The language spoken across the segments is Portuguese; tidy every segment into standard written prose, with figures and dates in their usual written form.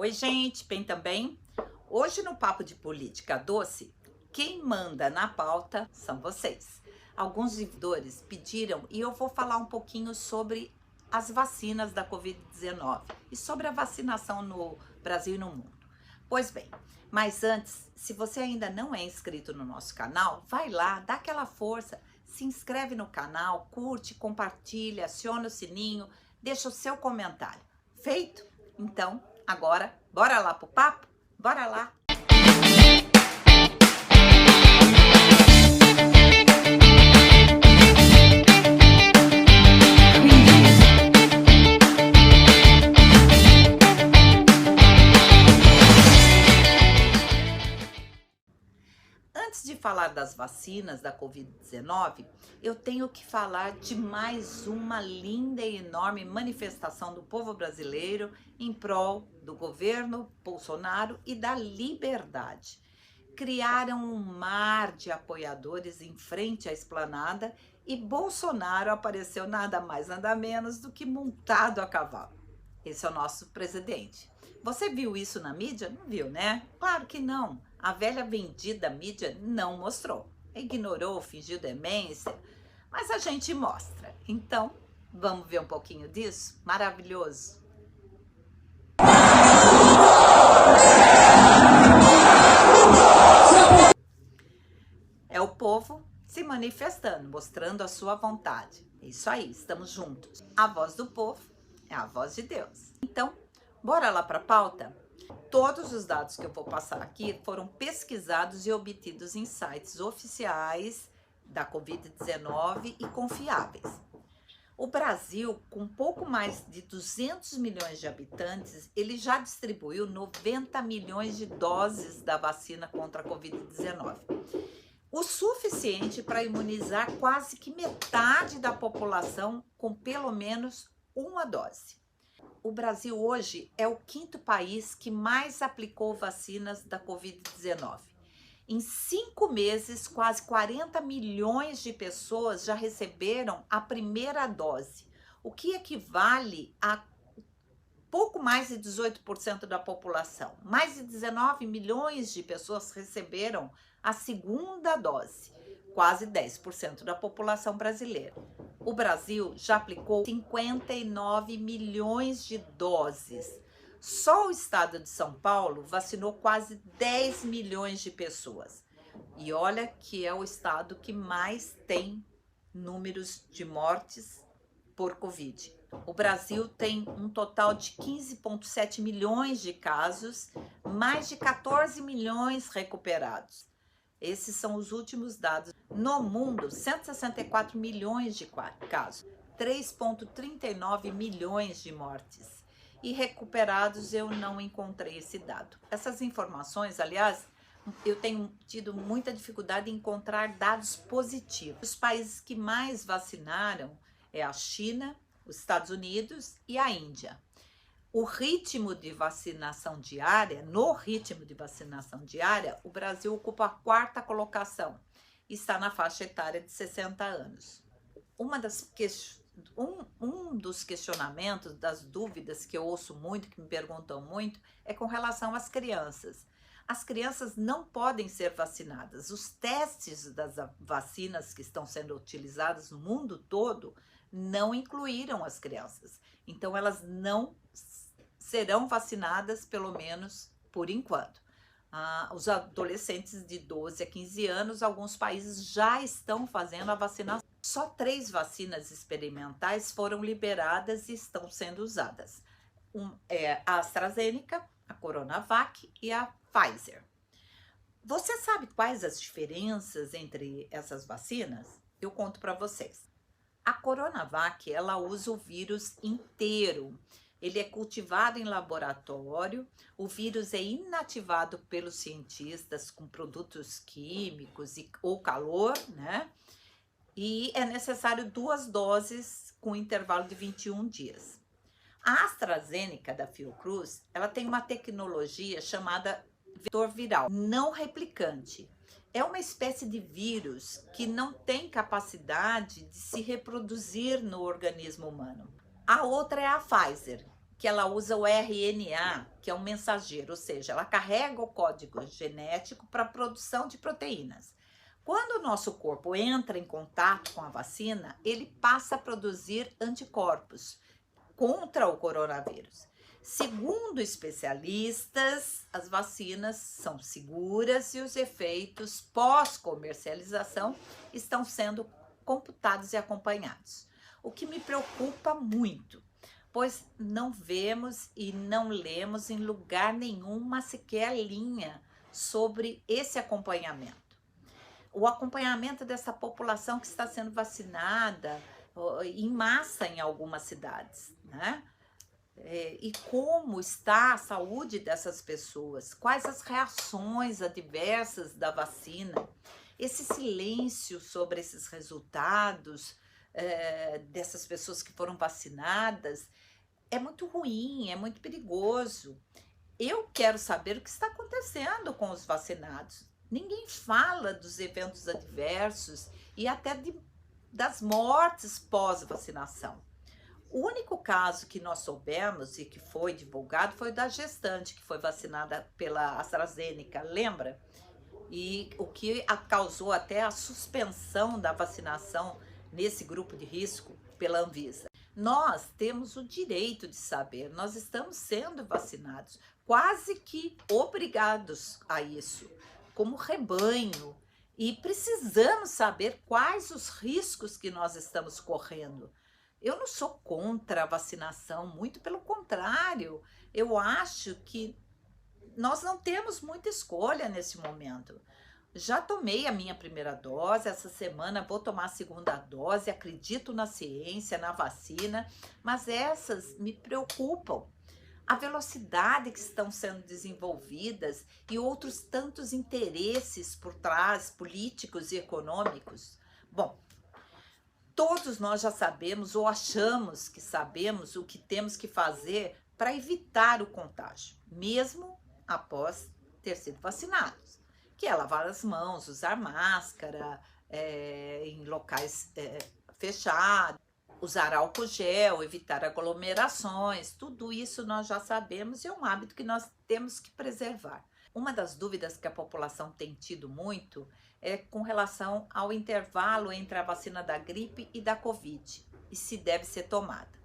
Oi, gente, bem também? Hoje no Papo de Política Doce, quem manda na pauta são vocês. Alguns seguidores pediram e eu vou falar um pouquinho sobre as vacinas da Covid-19 e sobre a vacinação no Brasil e no mundo. Pois bem, mas antes, se você ainda não é inscrito no nosso canal, vai lá, dá aquela força, se inscreve no canal, curte, compartilha, aciona o sininho, deixa o seu comentário. Feito? Então, agora, bora lá pro papo? Bora lá! Antes de falar das vacinas da Covid-19, eu tenho que falar de mais uma linda e enorme manifestação do povo brasileiro em prol do governo Bolsonaro e da liberdade. Criaram um mar de apoiadores em frente à esplanada e Bolsonaro apareceu nada mais nada menos do que montado a cavalo. Esse é o nosso presidente. Você viu isso na mídia? Não viu, né? Claro que não. A velha vendida mídia não mostrou. Ignorou, fingiu demência, mas a gente mostra. Então, vamos ver um pouquinho disso? Maravilhoso! É o povo se manifestando, mostrando a sua vontade. Isso aí, estamos juntos. A voz do povo é a voz de Deus. Então, bora lá para a pauta? Todos os dados que eu vou passar aqui foram pesquisados e obtidos em sites oficiais da Covid-19 e confiáveis. O Brasil, com pouco mais de 200 milhões de habitantes, ele já distribuiu 90 milhões de doses da vacina contra a Covid-19. O suficiente para imunizar quase que metade da população com pelo menos uma dose. O Brasil hoje é o quinto país que mais aplicou vacinas da Covid-19. Em 5 meses, quase 40 milhões de pessoas já receberam a primeira dose, o que equivale a pouco mais de 18% da população. Mais de 19 milhões de pessoas receberam a segunda dose, quase 10% da população brasileira. O Brasil já aplicou 59 milhões de doses. Só o estado de São Paulo vacinou quase 10 milhões de pessoas. E olha que é o estado que mais tem números de mortes por Covid. O Brasil tem um total de 15,7 milhões de casos, mais de 14 milhões recuperados. Esses são os últimos dados. No mundo, 164 milhões de casos, 3,39 milhões de mortes. E recuperados eu não encontrei esse dado. Essas informações, aliás, eu tenho tido muita dificuldade em encontrar dados positivos. Os países que mais vacinaram é a China, os Estados Unidos e a Índia. O ritmo de vacinação diária, no ritmo de vacinação diária, o Brasil ocupa a 4ª colocação e está na faixa etária de 60 anos. Um dos questionamentos, das dúvidas que eu ouço muito, que me perguntam muito, é com relação às crianças. As crianças não podem ser vacinadas. Os testes das vacinas que estão sendo utilizadas no mundo todo não incluíram as crianças. Então, elas não serão vacinadas, pelo menos por enquanto. Os adolescentes de 12 a 15 anos, alguns países já estão fazendo a vacinação. Só 3 vacinas experimentais foram liberadas e estão sendo usadas. A AstraZeneca, a Coronavac e a Pfizer. Você sabe quais as diferenças entre essas vacinas? Eu conto para vocês. A Coronavac, ela usa o vírus inteiro. Ele é cultivado em laboratório, o vírus é inativado pelos cientistas com produtos químicos ou calor, né? E é necessário 2 doses com intervalo de 21 dias. A AstraZeneca da Fiocruz, ela tem uma tecnologia chamada vetor viral não replicante. É uma espécie de vírus que não tem capacidade de se reproduzir no organismo humano. A outra é a Pfizer, que ela usa o RNA, que é um mensageiro, ou seja, ela carrega o código genético para a produção de proteínas. Quando o nosso corpo entra em contato com a vacina, ele passa a produzir anticorpos contra o coronavírus. Segundo especialistas, as vacinas são seguras e os efeitos pós-comercialização estão sendo computados e acompanhados. O que me preocupa muito, pois não vemos e não lemos em lugar nenhum uma sequer linha sobre esse acompanhamento. O acompanhamento dessa população que está sendo vacinada em massa em algumas cidades, né? E como está a saúde dessas pessoas, quais as reações adversas da vacina, esse silêncio sobre esses resultados dessas pessoas que foram vacinadas é muito ruim, é muito perigoso. Eu quero saber o que está acontecendo com os vacinados. Ninguém fala dos eventos adversos e até das mortes pós-vacinação. O único caso que nós soubemos e que foi divulgado foi o da gestante, que foi vacinada pela AstraZeneca, lembra? E o que causou até a suspensão da vacinação nesse grupo de risco pela Anvisa. Nós temos o direito de saber, nós estamos sendo vacinados, quase que obrigados a isso, como rebanho, e precisamos saber quais os riscos que nós estamos correndo. Eu não sou contra a vacinação, muito pelo contrário, eu acho que nós não temos muita escolha nesse momento. Já tomei a minha primeira dose, essa semana vou tomar a segunda dose, acredito na ciência, na vacina, mas essas me preocupam. A velocidade que estão sendo desenvolvidas e outros tantos interesses por trás, políticos e econômicos. Bom, todos nós já sabemos ou achamos que sabemos o que temos que fazer para evitar o contágio, mesmo após ter sido vacinados, que é lavar as mãos, usar máscara em locais fechados, usar álcool gel, evitar aglomerações, tudo isso nós já sabemos e é um hábito que nós temos que preservar. Uma das dúvidas que a população tem tido muito é com relação ao intervalo entre a vacina da gripe e da Covid e se deve ser tomada.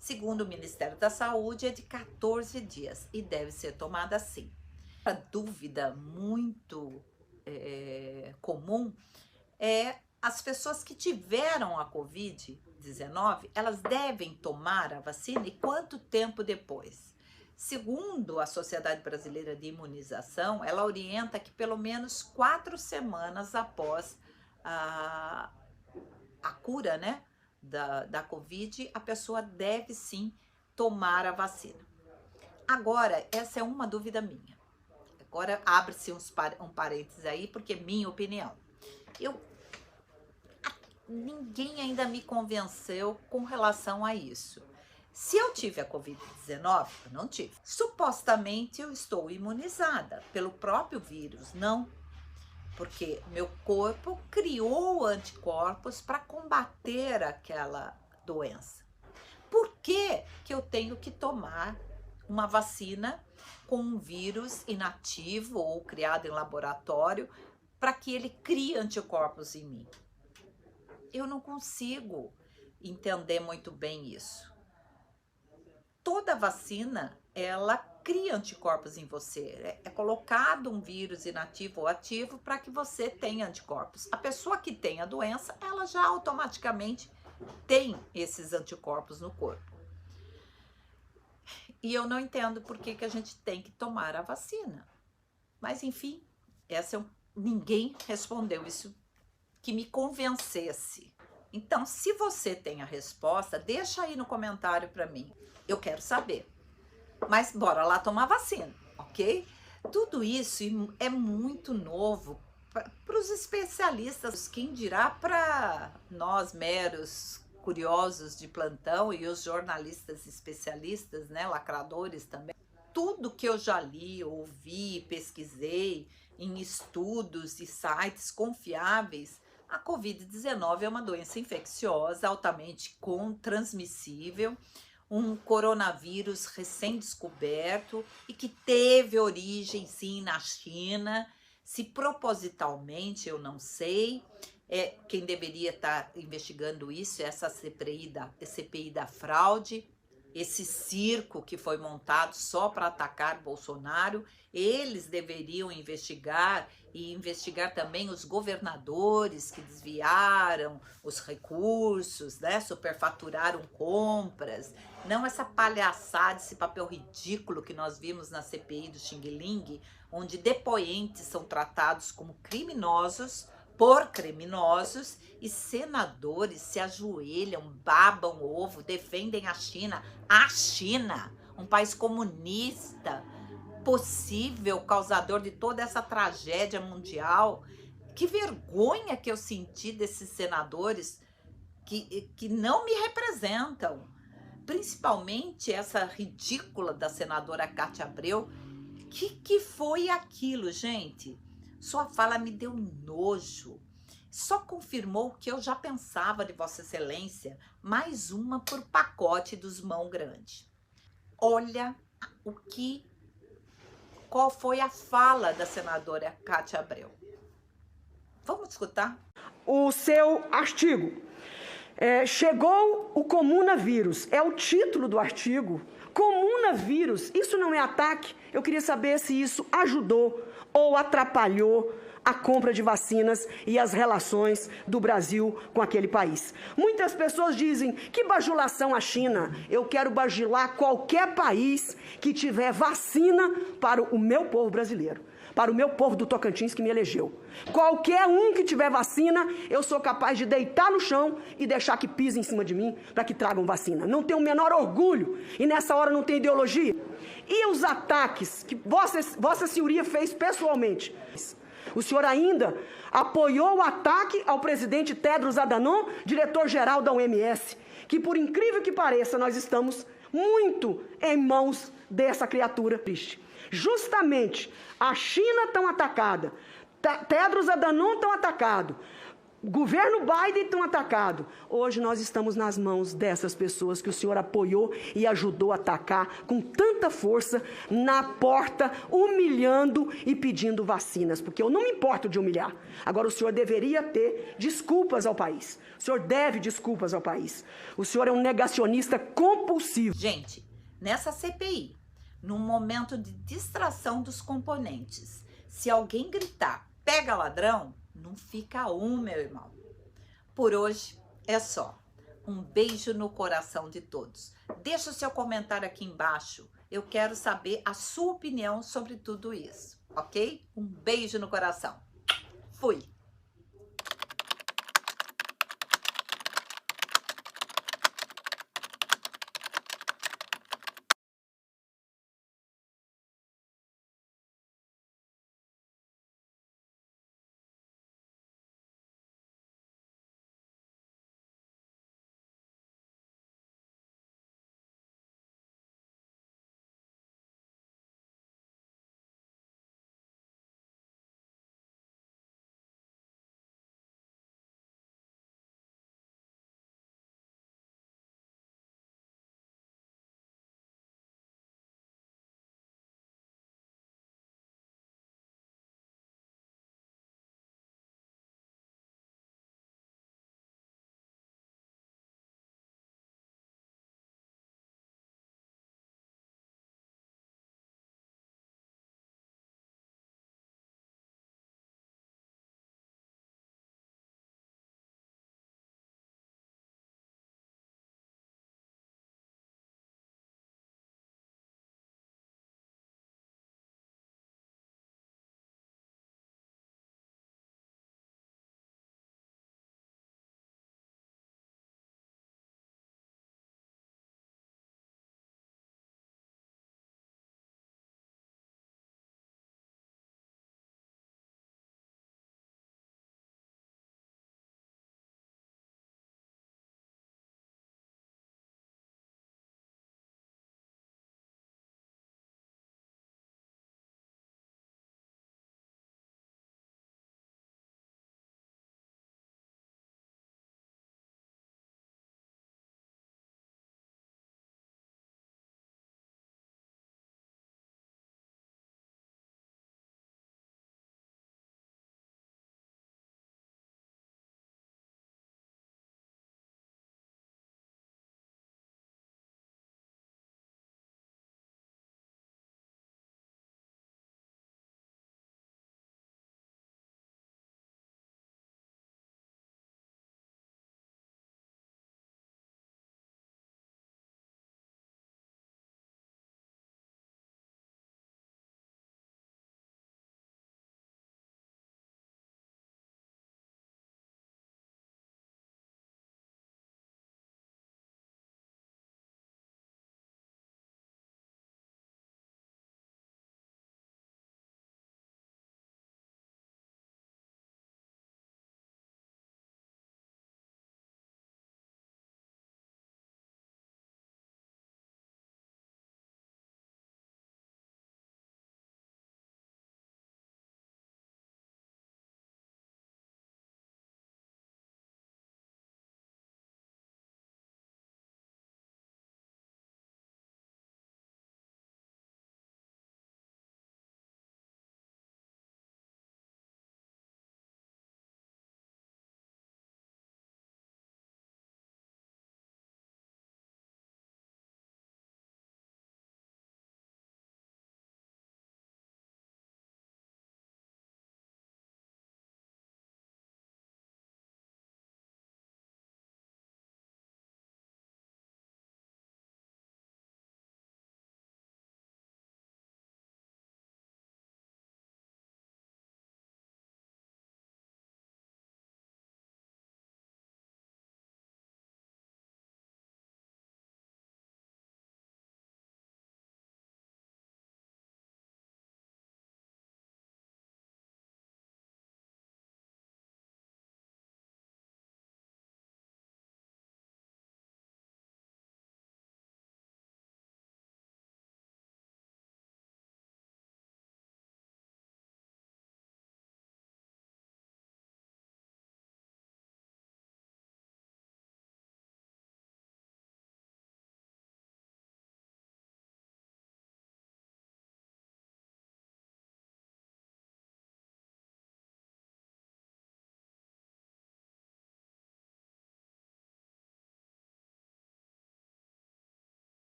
Segundo o Ministério da Saúde, é de 14 dias e deve ser tomada sim. A dúvida muito comum é as pessoas que tiveram a Covid-19, elas devem tomar a vacina e quanto tempo depois? Segundo a Sociedade Brasileira de Imunização, ela orienta que pelo menos 4 semanas após a cura, né, da Covid, a pessoa deve sim tomar a vacina. Agora, essa é uma dúvida minha. Agora abre-se um parênteses aí, porque é minha opinião. Ninguém ainda me convenceu com relação a isso. Se eu tive a Covid-19, eu não tive. Supostamente eu estou imunizada pelo próprio vírus, não. Porque meu corpo criou anticorpos para combater aquela doença. Por que que eu tenho que tomar uma vacina com um vírus inativo ou criado em laboratório para que ele crie anticorpos em mim? Eu não consigo entender muito bem isso. Toda vacina, ela cria anticorpos em você. É colocado um vírus inativo ou ativo para que você tenha anticorpos. A pessoa que tem a doença, ela já automaticamente tem esses anticorpos no corpo. E eu não entendo por que a gente tem que tomar a vacina. Mas, enfim, ninguém respondeu isso que me convencesse. Então, se você tem a resposta, deixa aí no comentário para mim. Eu quero saber. Mas bora lá tomar vacina, ok? Tudo isso é muito novo para os especialistas, quem dirá para nós meros curiosos de plantão e os jornalistas especialistas, né, lacradores também. Tudo que eu já li, ouvi, pesquisei em estudos e sites confiáveis, a Covid-19 é uma doença infecciosa altamente transmissível, um coronavírus recém-descoberto e que teve origem, sim, na China. Se propositalmente, eu não sei. Quem deveria estar investigando isso é essa CPI da fraude, esse circo que foi montado só para atacar Bolsonaro. Eles deveriam investigar e investigar também os governadores que desviaram os recursos, né? Superfaturaram compras. Não essa palhaçada, esse papel ridículo que nós vimos na CPI do Xing Ling, onde depoentes são tratados como criminosos por criminosos e senadores se ajoelham, babam o ovo, defendem a China, um país comunista, possível causador de toda essa tragédia mundial. Que vergonha que eu senti desses senadores que não me representam, principalmente essa ridícula da senadora Cátia Abreu. Que foi aquilo, gente? Sua fala me deu nojo. Só confirmou o que eu já pensava de Vossa Excelência. Mais uma por pacote dos mão grande. Olha qual foi a fala da senadora Cátia Abreu. Vamos escutar? O seu artigo. Chegou o comunavírus. É o título do artigo. Comunavírus. Isso não é ataque? Eu queria saber se isso ajudou ou atrapalhou a compra de vacinas e as relações do Brasil com aquele país. Muitas pessoas dizem que bajulação a China. Eu quero bajular qualquer país que tiver vacina para o meu povo brasileiro, para o meu povo do Tocantins que me elegeu. Qualquer um que tiver vacina, eu sou capaz de deitar no chão e deixar que pise em cima de mim para que tragam vacina. Não tenho o menor orgulho e nessa hora não tem ideologia. E os ataques que Vossa Senhoria fez pessoalmente? O senhor ainda apoiou o ataque ao presidente Tedros Adhanom, diretor-geral da OMS, que por incrível que pareça, nós estamos muito em mãos dessa criatura triste. Justamente a China tão atacada, Tedros Adhanom tão atacado, governo Biden tão atacado. Hoje nós estamos nas mãos dessas pessoas que o senhor apoiou e ajudou a atacar com tanta força na porta, humilhando e pedindo vacinas, porque eu não me importo de humilhar. Agora o senhor deveria ter desculpas ao país. O senhor deve desculpas ao país. O senhor é um negacionista compulsivo. Gente, nessa CPI, num momento de distração dos componentes, se alguém gritar, pega ladrão, não fica meu irmão. Por hoje é só. Um beijo no coração de todos. Deixa o seu comentário aqui embaixo. Eu quero saber a sua opinião sobre tudo isso, ok? Um beijo no coração. Fui!